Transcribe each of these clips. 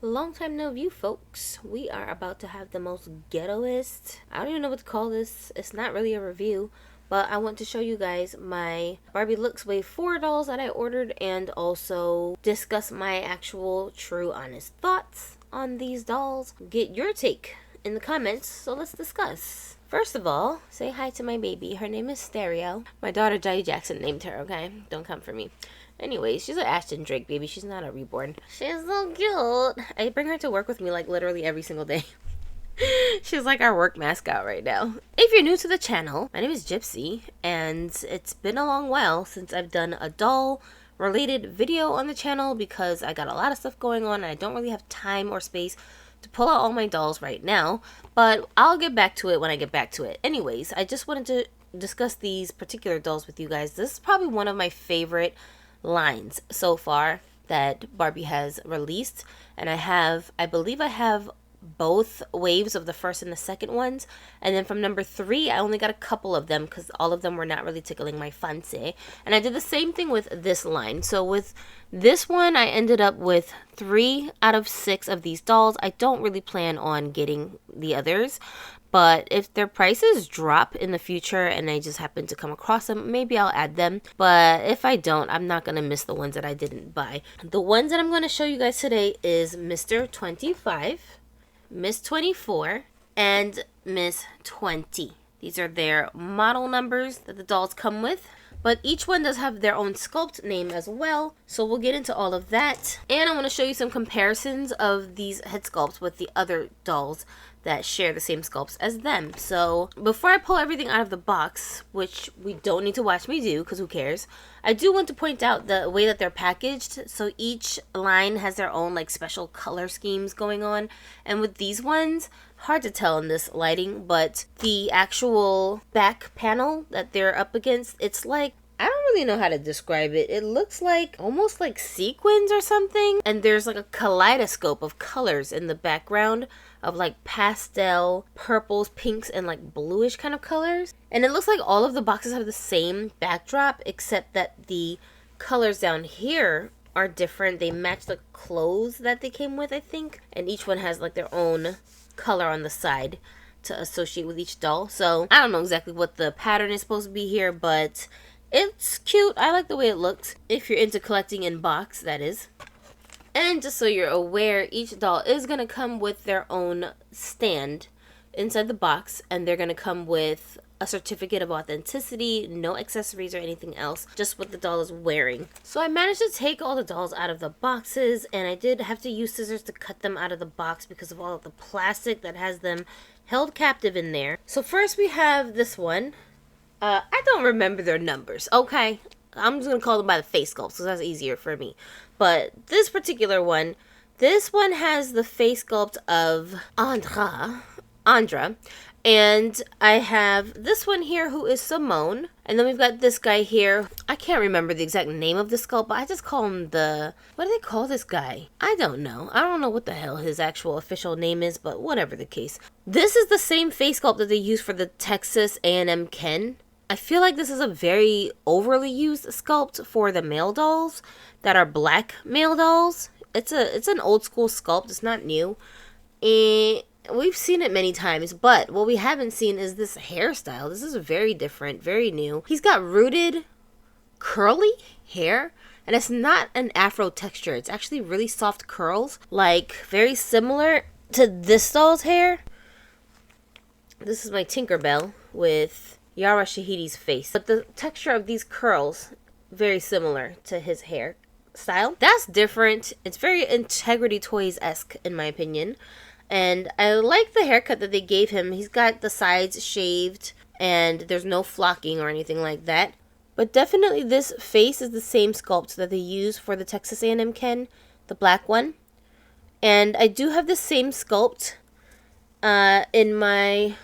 Long time no view, folks. We are about to have the most ghettoest. I don't even know what to call this. It's not really a review, but I want to show you guys my Barbie Looks Wave 4 dolls that I ordered and also discuss my actual true honest thoughts on these dolls. Get your take in the comments, so let's discuss. First of all, say hi to my baby. Her name is Stereo. My daughter Jai Jackson named her, okay? Don't come for me. Anyways, she's an Ashton Drake baby. She's not a reborn. She's so cute. I bring her to work with me like literally every single day. She's like our work mascot right now. If you're new to the channel, my name is Gypsy, and it's been a long while since I've done a doll related video on the channel because I got a lot of stuff going on and I don't really have time or space to pull out all my dolls right now, but I'll get back to it when I get back to it. Anyways, I just wanted to discuss these particular dolls with you guys. This is probably one of my favorite lines so far that Barbie has released, and I believe I have both waves of the first and the second ones, and then from number 3 I only got a couple of them because all of them were not really tickling my fancy. And I did the same thing with this line. So with this one I ended up with 3 out of 6 of these dolls. I don't really plan on getting the others, but if their prices drop in the future and I just happen to come across them, maybe I'll add them. But if I don't, I'm not going to miss the ones that I didn't buy. The ones that I'm going to show you guys today is Mr. 25, Miss 24, and Miss 20. These are their model numbers that the dolls come with. But each one does have their own sculpt name as well, so we'll get into all of that. And I want to show you some comparisons of these head sculpts with the other dolls that share the same sculpts as them. So before I pull everything out of the box, which we don't need to watch me do because who cares, I do want to point out the way that they're packaged. So each line has their own like special color schemes going on, and with these ones, hard to tell in this lighting, but the actual back panel that they're up against, it's like, I don't really know how to describe it. It looks like almost like sequins or something, and there's like a kaleidoscope of colors in the background of like pastel purples, pinks, and like bluish kind of colors. And it looks like all of the boxes have the same backdrop except that the colors down here are different. They match the clothes that they came with, I think, and each one has like their own color on the side to associate with each doll. So I don't know exactly what the pattern is supposed to be here, but it's cute. I like the way it looks. If you're into collecting in box, that is. And just so you're aware, each doll is going to come with their own stand inside the box, and they're going to come with a certificate of authenticity, no accessories or anything else, just what the doll is wearing. So I managed to take all the dolls out of the boxes, and I did have to use scissors to cut them out of the box because of all of the plastic that has them held captive in there. So first we have this one. I don't remember their numbers, okay? I'm just going to call them by the face sculpts because that's easier for me. But this particular one, this one has the face sculpt of Andra. And I have this one here who is Simone. And then we've got this guy here. I can't remember the exact name of the sculpt, but I just call him what do they call this guy? I don't know. I don't know what the hell his actual official name is, but whatever the case. This is the same face sculpt that they use for the Texas A&M Ken. I feel like this is a very overly used sculpt for the male dolls that are black male dolls. It's an old school sculpt. It's not new. And we've seen it many times, but what we haven't seen is this hairstyle. This is very different, very new. He's got rooted, curly hair, and it's not an afro texture. It's actually really soft curls, like very similar to this doll's hair. This is my Tinkerbell with Yara Shahidi's face. But the texture of these curls, very similar to his hair style. That's different. It's very Integrity Toys-esque, in my opinion. And I like the haircut that they gave him. He's got the sides shaved, and there's no flocking or anything like that. But definitely this face is the same sculpt that they use for the Texas A&M Ken, the black one. And I do have the same sculpt in my...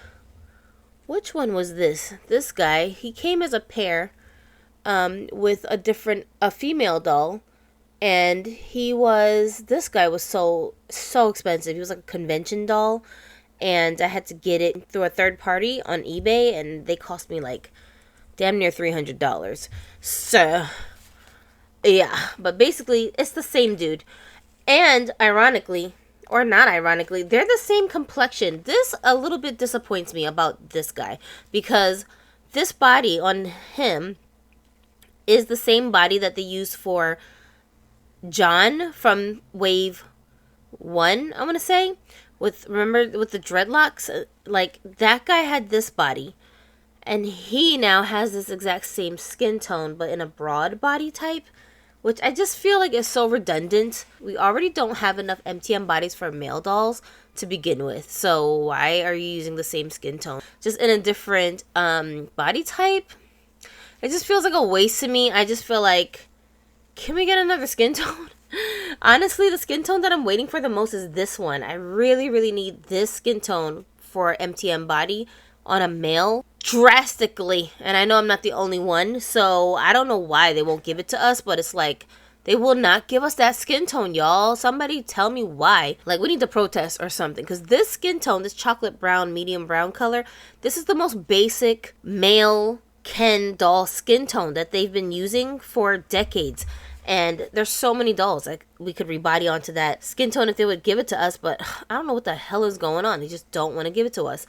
Which one was this? This guy, he came as a pair with a female doll. And this guy was so expensive. He was like a convention doll. And I had to get it through a third party on eBay. And they cost me like damn near $300. So, yeah. But basically, it's the same dude. And ironically, or not ironically, they're the same complexion. This a little bit disappoints me about this guy because this body on him is the same body that they used for John from Wave 1, I want to say. Remember with the dreadlocks? Like, that guy had this body. And he now has this exact same skin tone, but in a broad body type. Which I just feel like is so redundant. We already don't have enough MTM bodies for male dolls to begin with. So why are you using the same skin tone? Just in a different body type? It just feels like a waste to me. I just feel like, can we get another skin tone? Honestly, the skin tone that I'm waiting for the most is this one. I really, really need this skin tone for MTM body on a male drastically. And I know I'm not the only one, so I don't know why they won't give it to us, but it's like, they will not give us that skin tone, y'all. Somebody tell me why. Like, we need to protest or something, because this skin tone, this chocolate brown, medium brown color, this is the most basic male Ken doll skin tone that they've been using for decades. And there's so many dolls like we could rebody onto that skin tone if they would give it to us, but I don't know what the hell is going on. They just don't want to give it to us.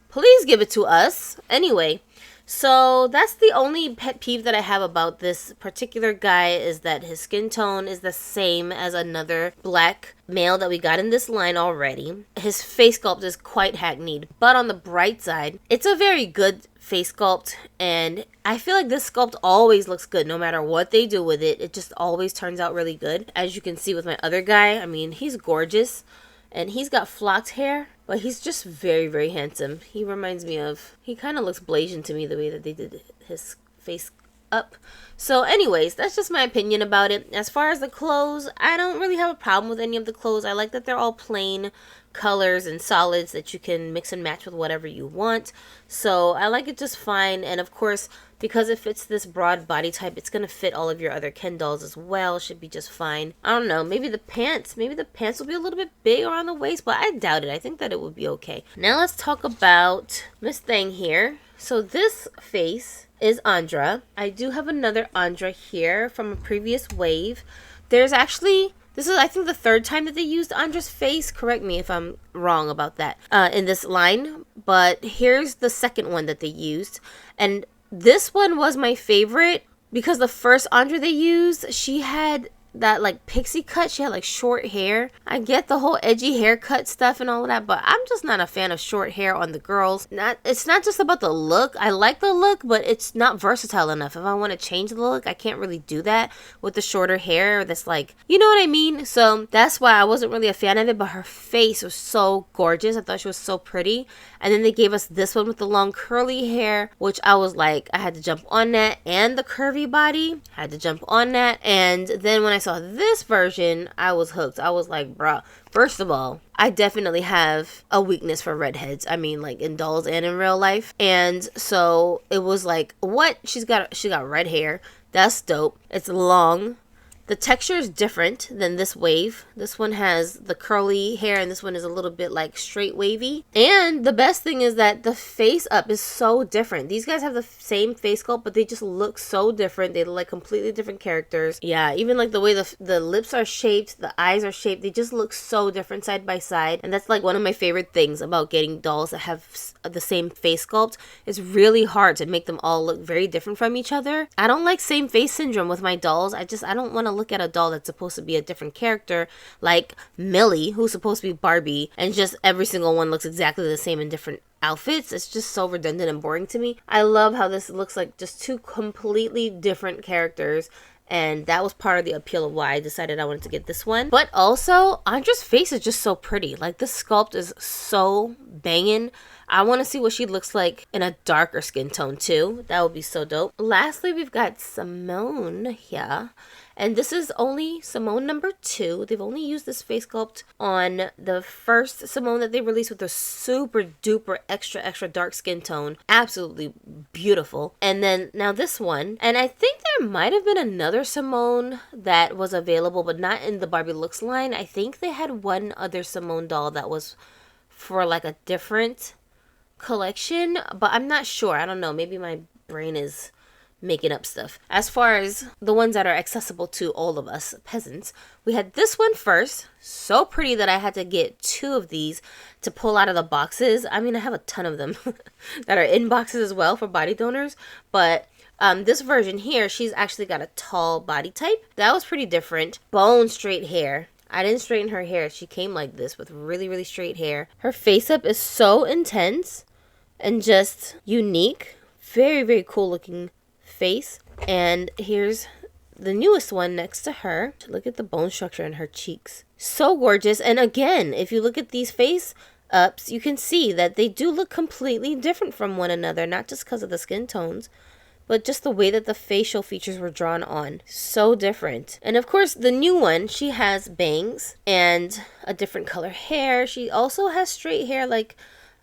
Please give it to us. Anyway, so that's the only pet peeve that I have about this particular guy, is that his skin tone is the same as another black male that we got in this line already. His face sculpt is quite hackneyed, but on the bright side, it's a very good face sculpt, and I feel like this sculpt always looks good no matter what they do with it. It just always turns out really good. As you can see with my other guy, I mean, he's gorgeous and he's got flocked hair, but he's just very, very handsome. He reminds me of, he kind of looks Blasian to me, the way that they did his face up. So anyways, that's just my opinion about it. As far as the clothes, I don't really have a problem with any of the clothes. I like that they're all plain colors and solids that you can mix and match with whatever you want. So I like it just fine. And of course, because it fits this broad body type, it's going to fit all of your other Ken dolls as well. Should be just fine. I don't know. Maybe the pants will be a little bit big around the waist, but I doubt it. I think that it would be okay. Now let's talk about Miss Thing here. So this face is Andra. I do have another Andra here from a previous wave. There's actually, this is I think the third time that they used Andra's face. Correct me if I'm wrong about that in this line. But here's the second one that they used. And this one was my favorite because the first Andra they used, she had that like pixie cut. She had like short hair. I get the whole edgy haircut stuff and all of that, but I'm just not a fan of short hair on the girls. It's not just about the look. I like the look, but it's not versatile enough. If I want to change the look, I can't really do that with the shorter hair. That's like, you know what I mean? So that's why I wasn't really a fan of it, but her face was so gorgeous. I thought she was so pretty. And then they gave us this one with the long curly hair, which I was like, I had to jump on that, and the curvy body, had to jump on that. And then when I saw this version, I was hooked. I was like, bruh, first of all, I definitely have a weakness for redheads. I mean, like in dolls and in real life. And so it was like, what? She got red hair. That's dope. It's long. The texture is different than this wave. This one has the curly hair and this one is a little bit like straight wavy. And the best thing is that the face up is so different. These guys have the same face sculpt, but they just look so different. They look like completely different characters. Yeah, even like the way the lips are shaped, the eyes are shaped, they just look so different side by side. And that's like one of my favorite things about getting dolls that have the same face sculpt. It's really hard to make them all look very different from each other. I don't like same face syndrome with my dolls. I don't want to look at a doll that's supposed to be a different character like Millie, who's supposed to be Barbie, and just every single one looks exactly the same in different outfits. It's just so redundant and boring to me. I love how this looks like just two completely different characters, and that was part of the appeal of why I decided I wanted to get this one. But also, Andra's face is just so pretty. Like, this sculpt is so banging. I want to see what she looks like in a darker skin tone too. That would be so dope. Lastly, we've got Simone here. And this is only Simone number 2. They've only used this face sculpt on the first Simone that they released with a super duper extra dark skin tone. Absolutely beautiful. And then now this one. And I think there might have been another Simone that was available, but not in the Barbie Looks line. I think they had one other Simone doll that was for like a different collection, but I'm not sure. I don't know. Maybe my brain is making up stuff. As far as the ones that are accessible to all of us peasants, we had this one first. So pretty that I had to get 2 of these to pull out of the boxes. I mean, I have a ton of them that are in boxes as well for body donors. But this version here, she's actually got a tall body type. That was pretty different. Bone straight hair. I didn't straighten her hair. She came like this with really, really straight hair. Her face up is so intense and just unique. Very, very cool looking face. And here's the newest one next to her. Look at the bone structure in her cheeks. So gorgeous. And again, if you look at these face ups, you can see that they do look completely different from one another. Not just because of the skin tones, but just the way that the facial features were drawn on. So different. And of course, the new one, she has bangs and a different color hair. She also has straight hair like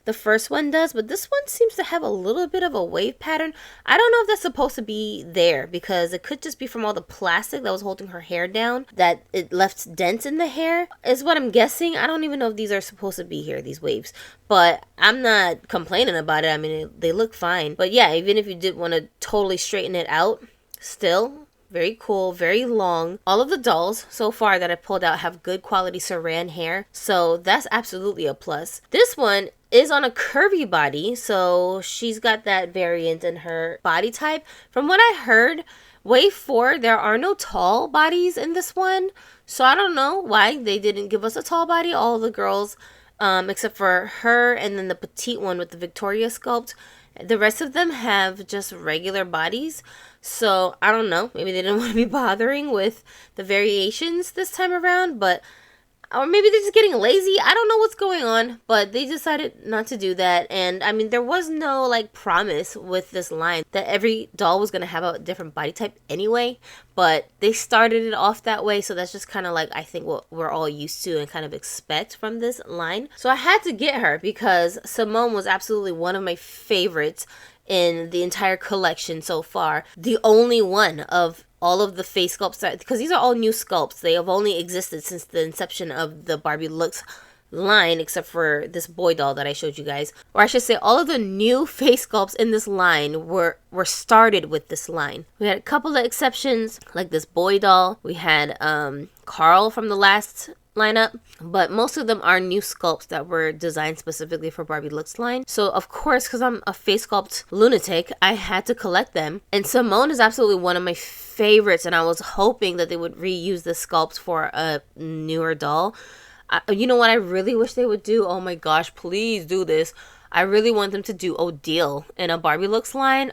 the first one does, but this one seems to have a little bit of a wave pattern. I don't know if that's supposed to be there, because it could just be from all the plastic that was holding her hair down, that it left dents in the hair, is what I'm guessing. I don't even know if these are supposed to be here, these waves, but I'm not complaining about it. I mean, they look fine. But yeah, even if you did want to totally straighten it out, still very cool, very long. All of the dolls so far that I pulled out have good quality saran hair, so that's absolutely a plus. This one is on a curvy body, so she's got that variant in her body type. From what I heard, wave 4, there are no tall bodies in this one, so I don't know why they didn't give us a tall body. All the girls, except for her and then the petite one with the Victoria sculpt, the rest of them have just regular bodies. So I don't know, maybe they didn't want to be bothering with the variations this time around, but or maybe they're just getting lazy. I don't know what's going on, but they decided not to do that. And I mean, there was no like promise with this line that every doll was going to have a different body type anyway, but they started it off that way. So that's just kind of like, I think, what we're all used to and kind of expect from this line. So I had to get her because Simone was absolutely one of my favorites in the entire collection so far. The only one of all of the face sculpts, because these are all new sculpts. They have only existed since the inception of the Barbie Looks line, except for this boy doll that I showed you guys. Or I should say, all of the new face sculpts in this line were started with this line. We had a couple of exceptions, like this boy doll. We had Carl from the last lineup, but most of them are new sculpts that were designed specifically for Barbie Looks line. So of course, because I'm a face sculpt lunatic, I had to collect them. And Simone is absolutely one of my favorites, and I was hoping that they would reuse the sculpt for a newer doll. You know what I really wish they would do? Oh my gosh, please do this. I really want them to do Odile in a Barbie Looks line.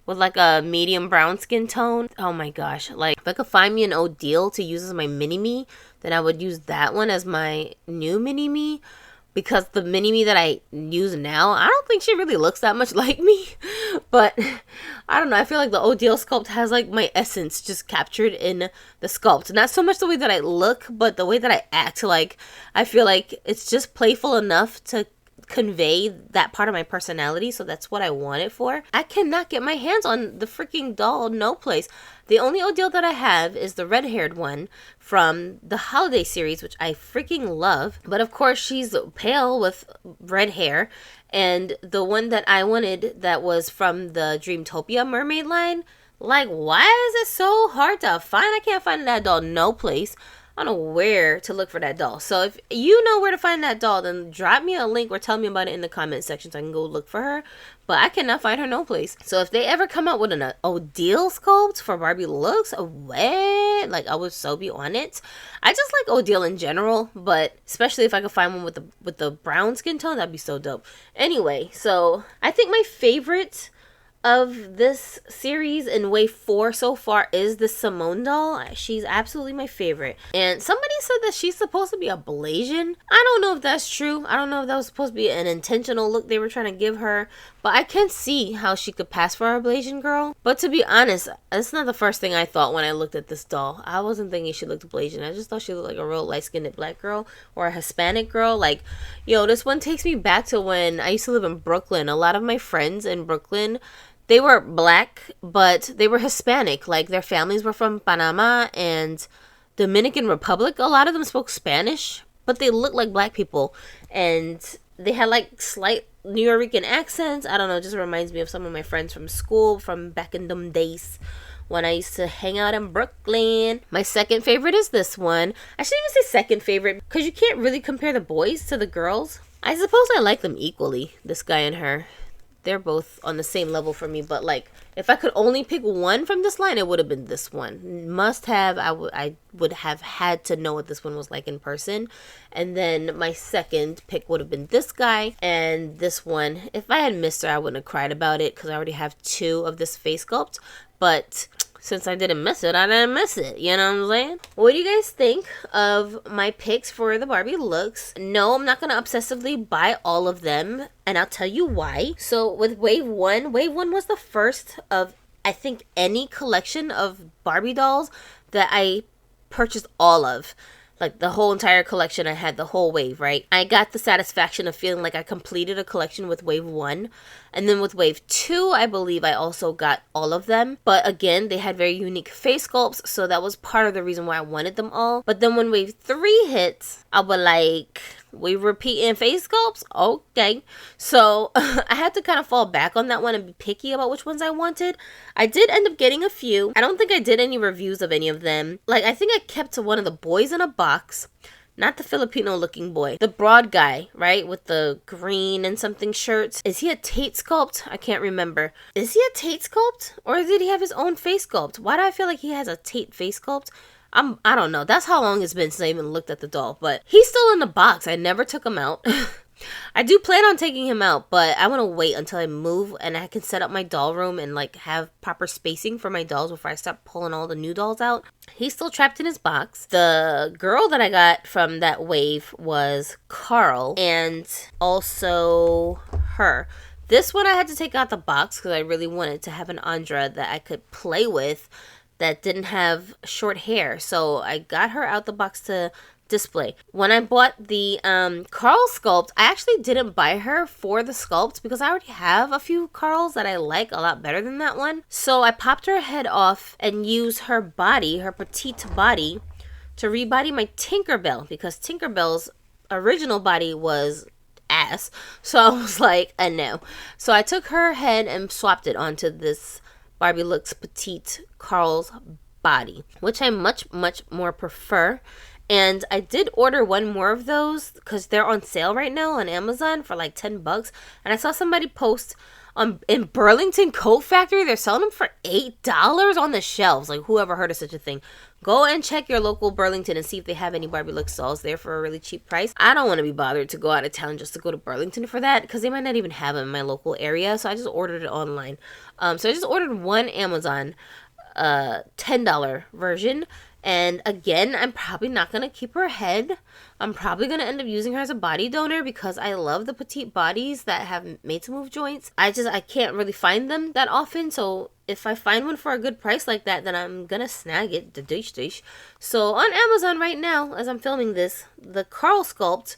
With like a medium brown skin tone. Oh my gosh. Like, if I could find me an Odile to use as my mini-me, then I would use that one as my new mini-me. Because the mini-me that I use now, I don't think she really looks that much like me. But, I don't know. I feel like the Odile sculpt has like my essence just captured in the sculpt. Not so much the way that I look, but the way that I act. Like, I feel like it's just playful enough to convey that part of my personality, so that's what I want it for. I cannot get my hands on the freaking doll, no place. The only Odile that I have is the red-haired one from the holiday series, which I freaking love. But of course, she's pale with red hair. And the one that I wanted that was from the Dreamtopia mermaid line, like, why is it so hard to find? I can't find that doll no place. I don't know where to look for that doll. So if you know where to find that doll, then drop me a link or tell me about it in the comment section so I can go look for her. But I cannot find her no place. So if they ever come out with an Odile sculpt for Barbie Looks, what? Like, I would so be on it. I just like Odile in general, but especially if I could find one with the brown skin tone, that'd be so dope. Anyway, so I think my favorite of this series in wave 4 so far is the Simone doll. She's absolutely my favorite. And somebody said that she's supposed to be a Blasian. I don't know if that's true. I don't know if that was supposed to be an intentional look they were trying to give her. But I can see how she could pass for a Blasian girl. But to be honest, that's not the first thing I thought when I looked at this doll. I wasn't thinking she looked Blasian. I just thought she looked like a real light-skinned black girl or a Hispanic girl. Like, yo, this one takes me back to when I used to live in Brooklyn. A lot of my friends in Brooklyn, they were black, but they were Hispanic. Like, their families were from Panama and Dominican Republic. A lot of them spoke Spanish, but they looked like black people. And they had, like, slight New Yorker accents. I don't know, it just reminds me of some of my friends from school from back in them days when I used to hang out in Brooklyn. My second favorite is this one. I shouldn't even say second favorite because you can't really compare the boys to the girls. I suppose I like them equally, this guy and her. They're both on the same level for me, but like if I could only pick one from this line, it would have been this one. Must have, I would have had to know what this one was like in person. And then my second pick would have been this guy and this one. If I had missed her, I wouldn't have cried about it because I already have 2 of this face sculpt. But since I didn't miss it, I didn't miss it. You know what I'm saying? What do you guys think of my picks for the Barbie looks? No, I'm not going to obsessively buy all of them. And I'll tell you why. So with Wave 1 was the first of, I think, any collection of Barbie dolls that I purchased all of. Like the whole entire collection, I had the whole wave, right? I got the satisfaction of feeling like I completed a collection with Wave 1. And then with Wave 2, I believe I also got all of them. But again, they had very unique face sculpts, so that was part of the reason why I wanted them all. But then when Wave 3 hits, I was like, we repeating face sculpts? Okay. So I had to kind of fall back on that one and be picky about which ones I wanted. I did end up getting a few. I don't think I did any reviews of any of them. Like, I think I kept one of the boys in a box. Not the Filipino looking boy. The broad guy, right? With the green and something shirts. Is he a Tate sculpt? I can't remember. Is he a Tate sculpt? Or did he have his own face sculpt? Why do I feel like he has a Tate face sculpt? I don't know. That's how long it's been since I even looked at the doll. But he's still in the box. I never took him out. I do plan on taking him out, but I want to wait until I move and I can set up my doll room and like have proper spacing for my dolls before I start pulling all the new dolls out. He's still trapped in his box. The girl that I got from that wave was Carl and also her. This one I had to take out the box because I really wanted to have an Andra that I could play with that didn't have short hair. So I got her out the box to display. When I bought the Carl sculpt, I actually didn't buy her for the sculpt because I already have a few Carls that I like a lot better than that one. So I popped her head off and used her body, her petite body, to rebody my Tinkerbell because Tinkerbell's original body was ass. So I was like, no. So I took her head and swapped it onto this Barbie Looks Petite Carl's body, which I much more prefer. And I did order one more of those because they're on sale right now on Amazon for like $10. And I saw somebody post in Burlington Coat Factory, they're selling them for $8 on the shelves. Like, whoever heard of such a thing? Go and check your local Burlington and see if they have any Barbie Looks dolls there for a really cheap price. I don't want to be bothered to go out of town just to go to Burlington for that because they might not even have them in my local area. So I just ordered it online. So I just ordered one Amazon $10 version. And again, I'm probably not going to keep her head. I'm probably going to end up using her as a body donor because I love the petite bodies that have made to move joints. I can't really find them that often. So if I find one for a good price like that, then I'm going to snag it. So on Amazon right now, as I'm filming this, the Carl sculpt,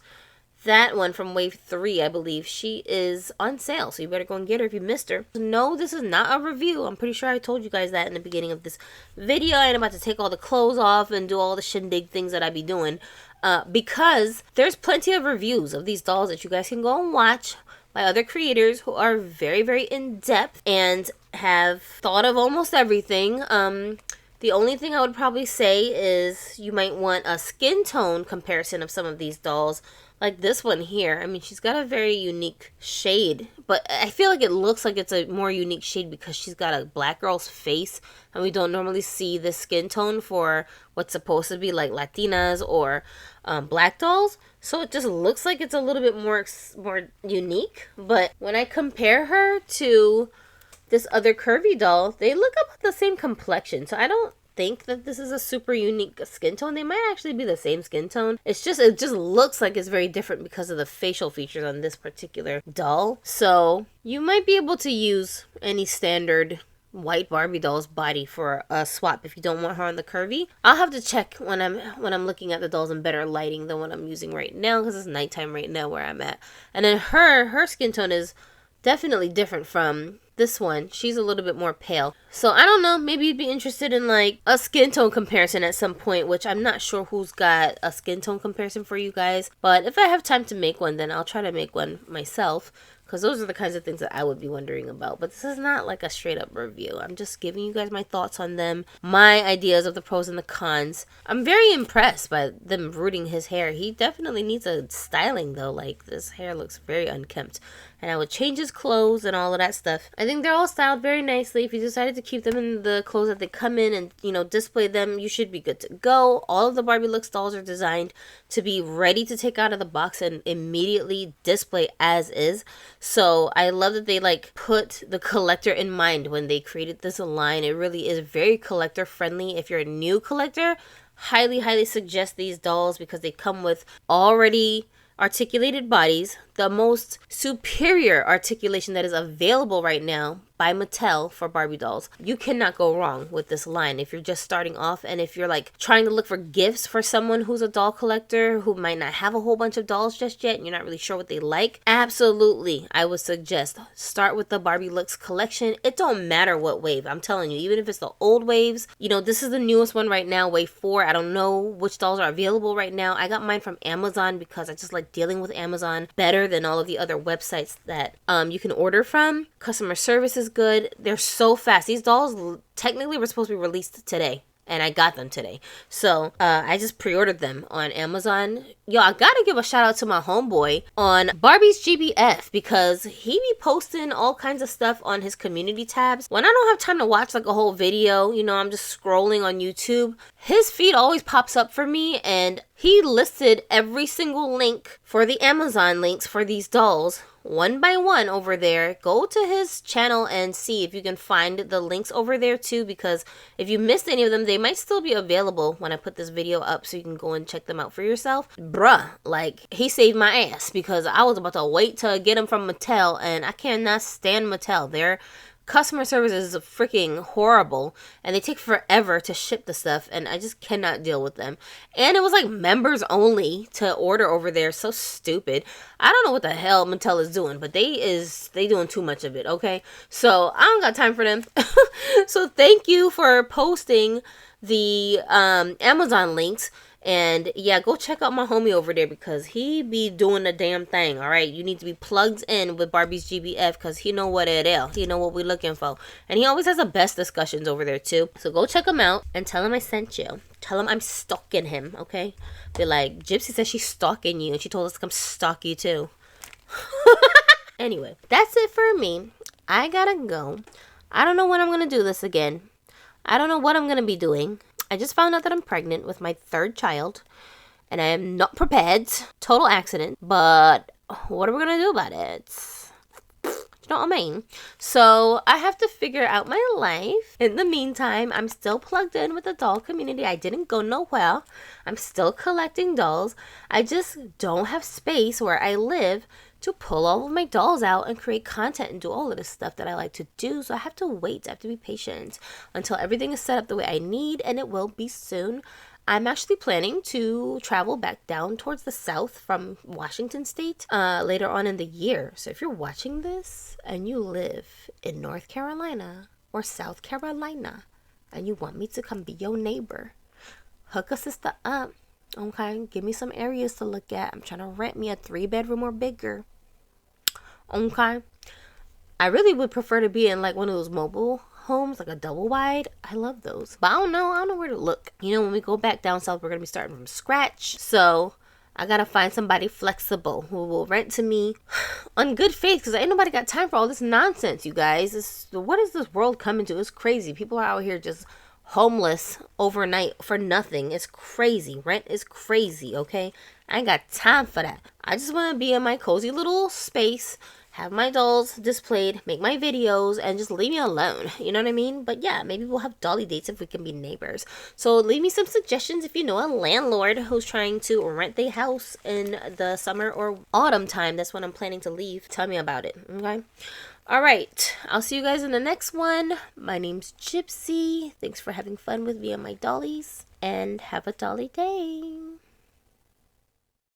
that one from Wave 3, I believe, she is on sale. So you better go and get her if you missed her. No, this is not a review. I'm pretty sure I told you guys that in the beginning of this video. I ain't about to take all the clothes off and do all the shindig things that I be doing. Because there's plenty of reviews of these dolls that you guys can go and watch by other creators who are very, very in-depth and have thought of almost everything. The only thing I would probably say is you might want a skin tone comparison of some of these dolls. Like this one here. I mean, she's got a very unique shade. But I feel like it looks like it's a more unique shade because she's got a black girl's face. And we don't normally see this skin tone for what's supposed to be like Latinas or black dolls. So it just looks like it's a little bit more unique. But when I compare her to this other curvy doll, they look about the same complexion. So I don't think that this is a super unique skin tone. They might actually be the same skin tone. It just looks like it's very different because of the facial features on this particular doll. So you might be able to use any standard white Barbie doll's body for a swap if you don't want her on the curvy. I'll have to check when I'm looking at the dolls in better lighting than what I'm using right now because it's nighttime right now where I'm at. And then her skin tone is definitely different from this one. She's a little bit more pale. So I don't know, maybe you'd be interested in like a skin tone comparison at some point, which I'm not sure who's got a skin tone comparison for you guys. But if I have time to make one, then I'll try to make one myself. because those are the kinds of things that I would be wondering about. But this is not like a straight up review. I'm just giving you guys my thoughts on them, my ideas of the pros and the cons. I'm very impressed by them rooting his hair. He definitely needs a styling though. Like, this hair looks very unkempt. And I would change his clothes and all of that stuff. I think they're all styled very nicely. If you decided to keep them in the clothes that they come in and, you know, display them, you should be good to go. All of the Barbie Looks dolls are designed to be ready to take out of the box and immediately display as is. So I love that they like put the collector in mind when they created this line. It really is very collector friendly. If you're a new collector, highly suggest these dolls because they come with already articulated bodies, the most superior articulation that is available right now by Mattel for Barbie dolls. You cannot go wrong with this line if you're just starting off, and if you're like trying to look for gifts for someone who's a doll collector who might not have a whole bunch of dolls just yet and you're not really sure what they like. Absolutely, I would suggest start with the Barbie Looks collection. It don't matter what wave, I'm telling you, even if it's the old waves. You know, this is the newest one right now, wave 4. I don't know which dolls are available right now. I got mine from Amazon because I just like dealing with Amazon better than all of the other websites that you can order from. Customer service is good. They're so fast. These dolls technically were supposed to be released today, and I got them today. So I just pre-ordered them on Amazon. Yo, I gotta give a shout out to my homeboy on Barbie's GBF because he be posting all kinds of stuff on his community tabs. When I don't have time to watch like a whole video, you know, I'm just scrolling on YouTube, his feed always pops up for me, and he listed every single link for the Amazon links for these dolls one by one over there. Go to his channel and see if you can find the links over there too, because if you missed any of them, they might still be available when I put this video up, so you can go and check them out for yourself. Bruh, like, he saved my ass because I was about to wait to get them from Mattel, and I cannot stand Mattel. Their customer service is freaking horrible, and they take forever to ship the stuff, and I just cannot deal with them. And it was like members only to order over there. So stupid. I don't know what the hell Mattel is doing, but they doing too much of it, okay? So I don't got time for them. So thank you for posting the Amazon links. And yeah, go check out my homie over there because he be doing the damn thing, all right? You need to be plugged in with Barbie's GBF because he know what it is. He know what we're looking for. And he always has the best discussions over there too. So go check him out and tell him I sent you. Tell him I'm stalking him, okay? Be like, Gypsy says she's stalking you and she told us to come stalk you too. Anyway, that's it for me. I gotta go. I don't know when I'm gonna do this again. I don't know what I'm gonna be doing. I just found out that I'm pregnant with my 3rd child, and I am not prepared. Total accident, but what are we gonna do about it? You know what I mean? So I have to figure out my life. In the meantime, I'm still plugged in with the doll community. I didn't go nowhere. I'm still collecting dolls. I just don't have space where I live to pull all of my dolls out and create content and do all of this stuff that I like to do. So I have to wait. I have to be patient until everything is set up the way I need, and it will be soon. I'm actually planning to travel back down towards the south from Washington State later on in the year. So if you're watching this and you live in North Carolina or South Carolina and you want me to come be your neighbor, hook a sister up. Okay, give me some areas to look at. I'm trying to rent me a 3-bedroom or bigger. Okay, I really would prefer to be in like one of those mobile homes, like a double wide. I love those, but I don't know where to look. You know, when we go back down south, we're gonna be starting from scratch. So I gotta find somebody flexible who will rent to me on good faith, because ain't nobody got time for all this nonsense, you guys. What is this world coming to? It's crazy. People are out here just homeless overnight for nothing. It's crazy. Rent is crazy, okay? I ain't got time for that. I just want to be in my cozy little space, have my dolls displayed, make my videos, and just leave me alone. You know what I mean? But yeah, maybe we'll have dolly dates if we can be neighbors. So leave me some suggestions if you know a landlord who's trying to rent their house in the summer or autumn time. That's when I'm planning to leave. Tell me about it, okay? All right, I'll see you guys in the next one. My name's Gypsy. Thanks for having fun with me and my dollies, and have a dolly day.